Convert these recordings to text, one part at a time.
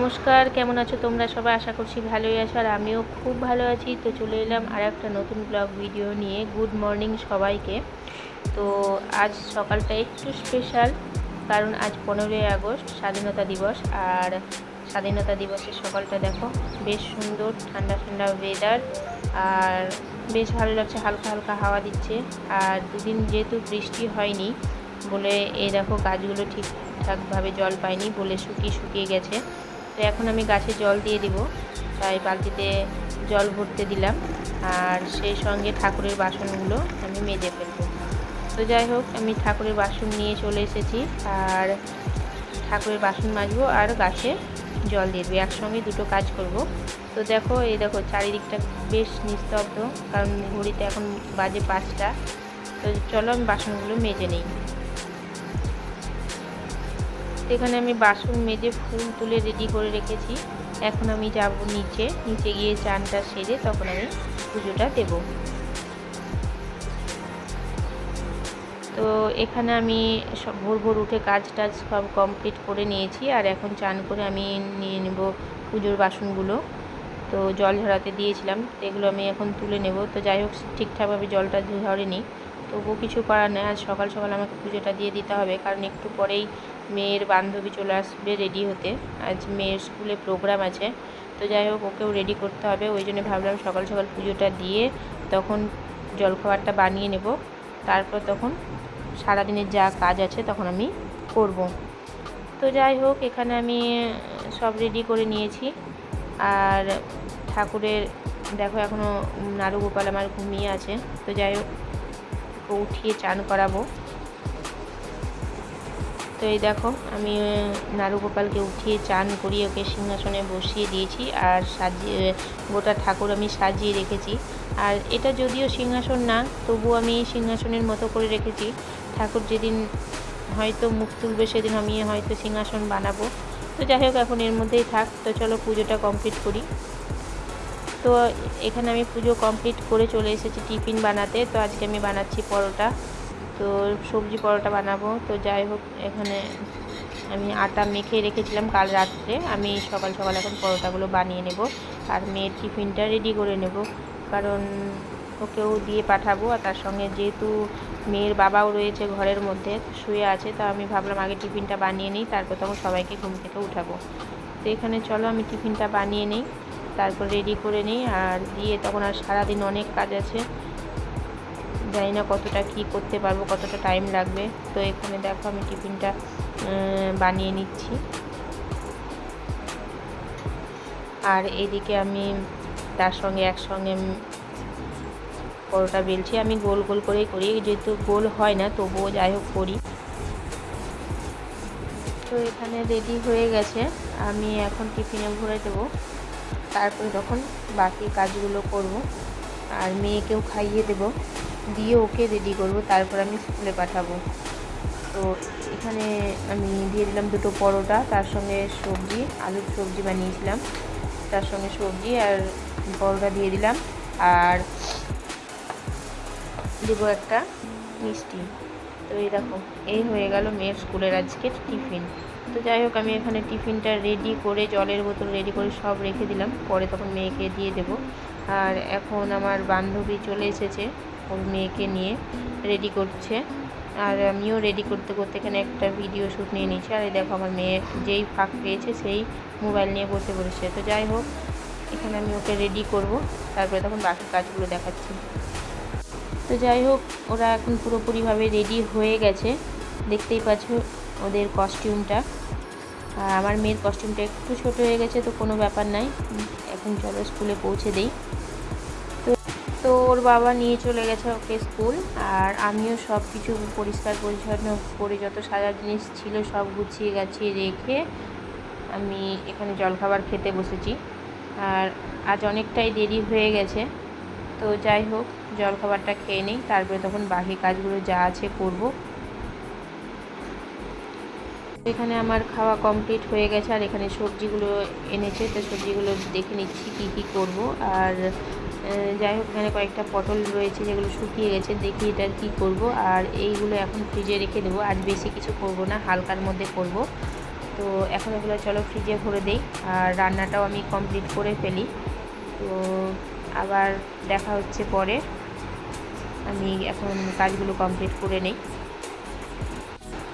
নমস্কার, কেমন আছো তোমরা সবাই? আশা করছি ভালোই আছো আর আমিও খুব ভালো আছি। তো চলে এলাম আর একটা নতুন ব্লগ ভিডিও নিয়ে। গুড মর্নিং সবাইকে। তো আজ সকালটা একটু স্পেশাল, কারণ আজ 15ই আগস্ট স্বাধীনতা দিবস। আর স্বাধীনতা দিবসের সকালটা দেখো, বেশ সুন্দর, ঠান্ডা ঠান্ডা ওয়েদার আর বেশ ভালো লাগছে, হালকা হালকা হাওয়া দিচ্ছে। আর দুদিন যেহেতু বৃষ্টি হয়নি বলে এই দেখো গাছগুলো ঠিকঠাকভাবে জল পায়নি বলে শুকিয়ে গেছে। তো এখন আমি গাছে জল দিয়ে দিব, তাই বালতিতে জল ভরতে দিলাম। আর সেই সঙ্গে ঠাকুরের বাসনগুলো আমি মেজে ফেলবো। তো যাই হোক, আমি ঠাকুরের বাসন নিয়ে চলে এসেছি আর ঠাকুরের বাসন মাজবো আর গাছে জল দিয়ে দেবো, একসঙ্গে দুটো কাজ করব। তো দেখো, এই দেখো চারিদিকটা বেশ নিস্তব্ধ, কারণ ঘড়িতে এখন বাজে 5টা। তো চলো আমি বাসনগুলো মেজে নিই। এখানে আমি বাসন মেজে ফুল তুলে রেডি করে রেখেছি। এখন আমি যাব নিচে গিয়ে চানটা সেরে তখন আমি পুজোটা দেব। তো এখানে আমি সব ভোর উঠে কাজ টাজ সব কমপ্লিট করে নিয়েছি আর এখন চান করে আমি নিয়ে নেব পুজোর বাসনগুলো। তো জল ঝরাতে দিয়েছিলাম, এগুলো আমি এখন তুলে নেব। তো যাই হোক, ঠিকঠাকভাবে জলটা ঝরেনি, তবুও কিছু করার নেই। আজ সকাল সকাল আমাকে পুজোটা দিয়ে দিতে হবে, কারণ একটু পরেই মেয়ের বান্ধবী চলে আসবে রেডি হতে। আজ মেয়ের স্কুলে প্রোগ্রাম আছে। তো যাই হোক, ওকেও রেডি করতে হবে, ওই জন্য ভাবলাম সকাল সকাল পুজোটা দিয়ে তখন জলখাবারটা বানিয়ে নেব। তারপর তখন সারাদিনের যা কাজ আছে তখন আমি করব। তো যাই হোক, এখানে আমি সব রেডি করে নিয়েছি। আর ঠাকুরের দেখো, এখনও নারুগোপাল আমার ঘুমিয়ে আছে। তো যাই হোক, ওকে উঠিয়ে চান করাবো। তো এই দেখো, আমি নারুগোপালকে উঠিয়ে চান করিয়ে ওকে সিংহাসনে বসিয়ে দিয়েছি আর সাজিয়ে গোটা ঠাকুর আমি সাজিয়ে রেখেছি। আর এটা যদিও সিংহাসন না, তবু আমি সিংহাসনের মতো করে রেখেছি। ঠাকুর যেদিন হয়তো মুখ তুলবে সেদিন আমি হয়তো সিংহাসন বানাবো। তো যাই হোক, এখন এর মধ্যেই থাক। তো চলো পুজোটা কমপ্লিট করি। তো এখানে আমি পুজো কমপ্লিট করে চলে এসেছি টিফিন বানাতে। তো আজকে আমি বানাচ্ছি পরোটা, তো সবজি পরোটা বানাবো। তো যাই হোক, এখানে আমি আটা মেখে রেখেছিলাম কাল রাত্রে। আমি সকাল সকাল এখন পরোটাগুলো বানিয়ে নেব আর মেয়ের টিফিনটা রেডি করে নেব, কারণ ওকেও দিয়ে পাঠাবো। আর তার সঙ্গে যেহেতু মেয়ের বাবাও রয়েছে ঘরের মধ্যে, শুয়ে আছে, তো আমি ভাবলাম আগে টিফিনটা বানিয়ে নিই, তারপর তখন সবাইকে ঘুম থেকে উঠাবো। তো এখানে চলো আমি টিফিনটা বানিয়ে নিই, তারপর রেডি করে নিই আর দিয়ে তখন আর সারাদিন অনেক কাজ আছে, জানি না কতটা কী করতে পারবো, কতটা টাইম লাগবে। তো এখানে দেখো আমি টিফিনটা বানিয়ে নিচ্ছি আর এদিকে আমি তার সঙ্গে একসঙ্গে পরোটা বেলছি। আমি গোল গোল করেই করি, যেহেতু গোল হয় না তবুও যাই হোক করি। তো এখানে রেডি হয়ে গেছে, আমি এখন টিফিনে ভরে দেবো, তারপরে তখন বাকি কাজগুলো করব আর মেয়েকেও খাইয়ে দেব, দিয়ে ওকে রেডি করব, তারপর আমি স্কুলে পাঠাবো। তো এখানে আমি দিয়ে দিলাম দুটো পরোটা, তার সঙ্গে সবজি, আলুর সবজি বানিয়েছিলাম, তার সঙ্গে সবজি আর পরোটা দিয়ে দিলাম আর দেবো একটা মিষ্টি। তো এই দেখো, এই হয়ে গেল মেয়ের স্কুলের আজকের টিফিন। তো যাই হোক, আমি এখানে টিফিনটা রেডি করে জলের বোতল রেডি করে সব রেখে দিলাম, পরে তখন মেয়েকে দিয়ে দেব। আর এখন আমার বান্ধবী চলে এসেছে, ওর মেয়েকে নিয়ে রেডি করছে আর আমিও রেডি করতে করতে এখানে একটা ভিডিও শ্যুট নিয়ে নিয়েছি। আর এই দেখো, আমার মেয়ে যেই ফাঁক পেয়েছে সেই মোবাইল নিয়ে বসে পড়েছে। তো যাই হোক, এখানে আমি ওকে রেডি করব, তারপরে তখন বাকি কাজগুলো দেখাচ্ছি। তো যাই হোক, ওরা এখন পুরোপুরিভাবে রেডি হয়ে গেছে, দেখতেই পাচ্ছ ওদের কস্টিউমটা। আর আমার মেয়ের কস্টিউমটা একটু ছোট হয়ে গেছে, তো কোনো ব্যাপার নাই, এখন চলো স্কুলে পৌঁছে দেই। তো ওর বাবা নিয়ে চলে গেছে ওকে স্কুল, আর আমিও সব কিছু পরিষ্কার পরিচ্ছন্ন করে যত সাজার জিনিস ছিল সব গুছিয়ে গাছিয়ে রেখে আমি এখানে জলখাবার খেতে বসেছি। আর আজ অনেকটাই দেরি হয়ে গেছে, তো যাই হোক জলখাবারটা খেয়ে নিই, তারপরে তখন বাকি কাজগুলো যা আছে করব। এখানে আমার খাওয়া কমপ্লিট হয়ে গেছে আর এখানে সবজিগুলো এনেছে, তো সবজিগুলো দেখে নিচ্ছি কি কি করব। আর যাই হোক, এখানে কয়েকটা পটল রয়েছে যেগুলো শুকিয়ে গেছে, দেখি এটা কি করব। আর এইগুলো এখন ফ্রিজে রেখে দেবো, আজ বেশি কিছু করব না, হালকার মধ্যে করব। তো তো এখন এগুলো চলো ফ্রিজে ভরে দিই, আর রান্নাটাও আমি কমপ্লিট করে ফেলি। তো আবার দেখা হচ্ছে পরে, আমি এখন কাজগুলো কমপ্লিট করে নিই।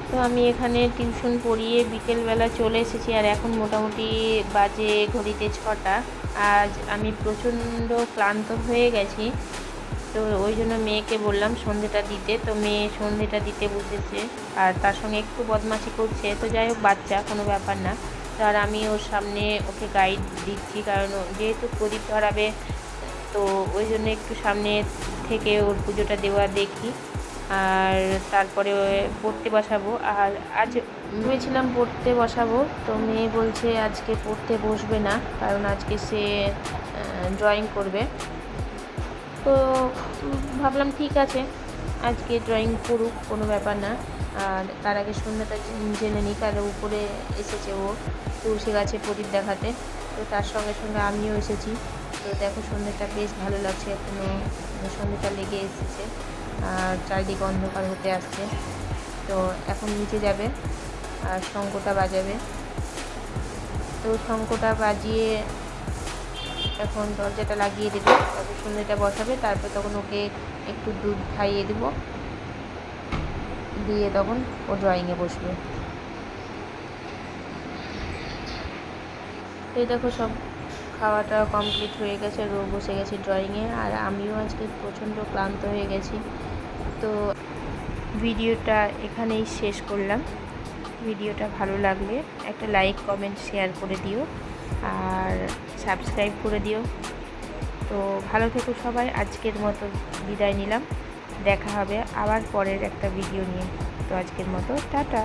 তো আমি এখানে টিউশন পড়িয়ে বিকেলবেলা চলে এসেছি, আর এখন মোটামুটি বাজে ঘড়িতে 6টা। আজ আমি প্রচণ্ড ক্লান্ত হয়ে গেছি, তো ওই জন্য মেয়েকে বললাম সন্ধেটা দিতে। তো মেয়ে সন্ধেটা দিতে বসেছে, আর তার সঙ্গে একটু বদমাশি করছে। তো যাই হোক, বাচ্চা, কোনো ব্যাপার না। তো আর আমি ওর সামনে ওকে গাইড দিচ্ছি, কারণ যেহেতু প্রদীপ ধরাবে, তো ওই জন্য একটু সামনে থেকে ওর পুজোটা দেওয়া দেখি, আর তারপরে পড়তে বসাবো। আর আজ ভেবেছিলাম পড়তে বসাবো, তো মেয়ে বলছে আজকে পড়তে বসবে না, কারণ আজকে সে ড্রয়িং করবে। তো ভাবলাম ঠিক আছে, আজকে ড্রয়িং করুক, কোনো ব্যাপার না। আর তার আগে সন্ধ্যাটা জেনে নিই, কারণ উপরে এসেছে ও তুলসী গাছে প্রদীপ দেখাতে। তো তার সঙ্গে সঙ্গে আমিও এসেছি। তো দেখো সন্ধ্যাটা বেশ ভালো লাগছে, এখনও সন্ধ্যাটা লেগে এসেছে, আর চারিদিকে অন্ধকার হতে আসছে। তো এখন নিচে যাবে আর শঙ্খটা বাজাবে। তো শঙ্খটা বাজিয়ে এখন দরজাটা লাগিয়ে দেবে, তারপর সন্ধ্যেটা বসাবে, তারপর তখন ওকে একটু দুধ খাইয়ে দেবো, দিয়ে তখন ও ড্রয়িংয়ে বসবে। এই দেখো সব খাওয়াটা কমপ্লিট হয়ে গেছে, আর ও বসে গেছে ড্রয়িংয়ে, আর আমিও আজকে প্রচণ্ড ক্লান্ত হয়ে গেছি। তো ভিডিওটা এখানেই শেষ করলাম। ভিডিওটা ভালো লাগলে একটা লাইক, কমেন্ট, শেয়ার করে দিও, আর সাবস্ক্রাইব করে দিও। তো ভালো থেকো সবাই, আজকের মতো বিদায় নিলাম। দেখা হবে আবার পরের একটা ভিডিও নিয়ে। তো আজকের মতো টাটা।